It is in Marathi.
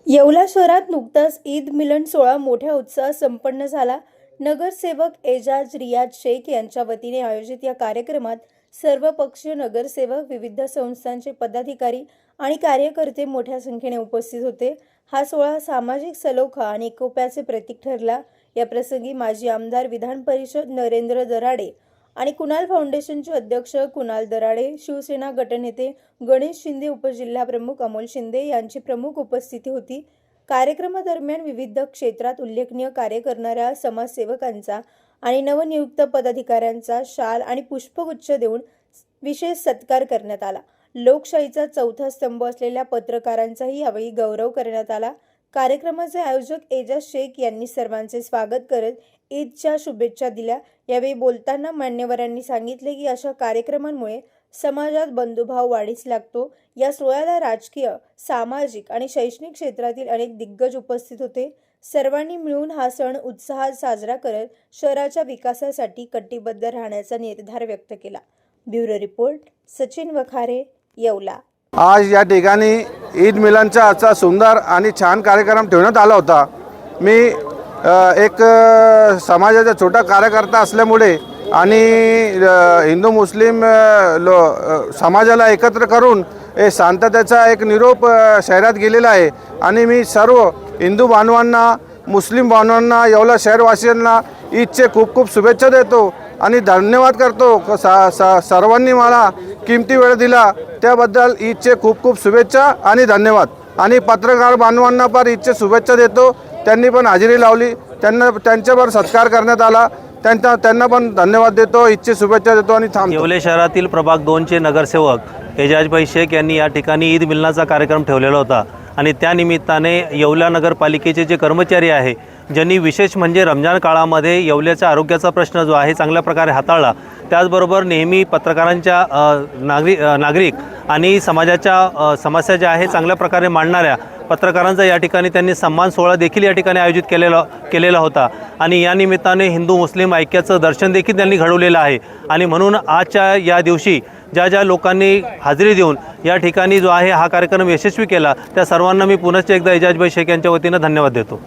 येवला शहरात नुकताच ईद मिलन सोहळा मोठ्या उत्साहात संपन्न झाला। नगरसेवक एजाज रियाज शेख यांच्या वतीने आयोजित या कार्यक्रमात सर्वपक्षीय नगरसेवक, विविध संस्थांचे पदाधिकारी आणि कार्यकर्ते मोठ्या संख्येने उपस्थित होते। हा सोहळा सामाजिक सलोखा आणि एकोप्याचे प्रतीक ठरला। या प्रसंगी माजी आमदार, विधान परिषद नरेंद्र दराडे आणि कुणाल फाउंडेशनचे अध्यक्ष कुणाल दराडे, शिवसेना गटनेते गणेश शिंदे, उपजिल्हा प्रमुख अमोल शिंदे यांची प्रमुख उपस्थिती होती। कार्यक्रमादरम्यान विविध क्षेत्रात उल्लेखनीय कार्य करणाऱ्या समाजसेवकांचा आणि नवनियुक्त पदाधिकाऱ्यांचा शाल आणि पुष्पगुच्छ देऊन विशेष सत्कार करण्यात आला। लोकशाहीचा चौथा स्तंभ असलेल्या पत्रकारांचाही यावेळी गौरव करण्यात आला। कार्यक्रमाचे आयोजक एजाज शेख यांनी सर्वांचे स्वागत करत ईदच्या शुभेच्छा दिल्या। यावेळी बोलताना मान्यवरांनी सांगितले की अशा कार्यक्रमांमुळे समाजात बंधुभाव वाढीस लागतो। या सोहळ्याला राजकीय, सामाजिक आणि शैक्षणिक क्षेत्रातील अनेक दिग्गज उपस्थित होते। सर्वांनी मिळून हा सण उत्साहात साजरा करत शहराच्या विकासासाठी कटिबद्ध राहण्याचा निर्धार व्यक्त केला। Bureau report, Sachin Wakhare, Yeola. आज या ठिकाणी ईद मिलनचा असा सुंदर आणि छान कार्यक्रम ठेवण्यात आला होता। मी एक समाजाचा छोटा कार्यकर्ता असल्यामुळे आणि हिंदू मुस्लिम समाजाला एकत्र करून शांततेचा एक निरोप शहरात गेलेला आहे आणि मी सर्व हिंदू बांधवांना, मुस्लिम बांधवांना, येवला शहरवासियांना ईदचे खूप खूप शुभेच्छा देतो आणि धन्यवाद करतो। सर्वांनी मला किमती वेळ दिला त्याबद्दल ईदचे खूप खूप शुभेच्छा आणि धन्यवाद। आणि पत्रकार बांधवांना पण ईदचे शुभेच्छा देतो। त्यांनी पण हजेरी लावली, त्यांच्यावर सत्कार करण्यात आला, त्यांना पण धन्यवाद देतो, ईदचे शुभेच्छा देतो आणि थांबतो। येवले शहरातील प्रभाग 2चे नगरसेवक एजाजभाई शेख यांनी या ठिकाणी ईद मिलनाचा कार्यक्रम ठेवलेला होता आणि त्या निमित्ताने येवला नगरपालिकेचे जे कर्मचारी आहे, ज्यांनी विशेष म्हणजे रमजान काळामध्ये येवल्याच्या आरोग्याचा प्रश्न जो आहे चांगल्या प्रकारे हाताळला, त्याचबरोबर नेहमी पत्रकारांच्या नागरिक आणि समाजाच्या समस्या ज्या आहे चांगल्या प्रकारे मांडणाऱ्या पत्रकारांचा या ठिकाणी त्यांनी सन्मान सोहळा देखील या ठिकाणी आयोजित केलेला होता आणि या निमित्ताने हिंदू मुस्लिम ऐक्याचं दर्शन देखील त्यांनी घडवलेलं आहे। आणि म्हणून आजच्या या दिवशी ज्या लोकांनी हाजरी देऊन या ठिकाणी जो आहे हा कार्यक्रम यशस्वी केला, त्या सर्वांना मी पुनश्च एकदा एजाजभाई शेख यांच्या वतीनं धन्यवाद देतो।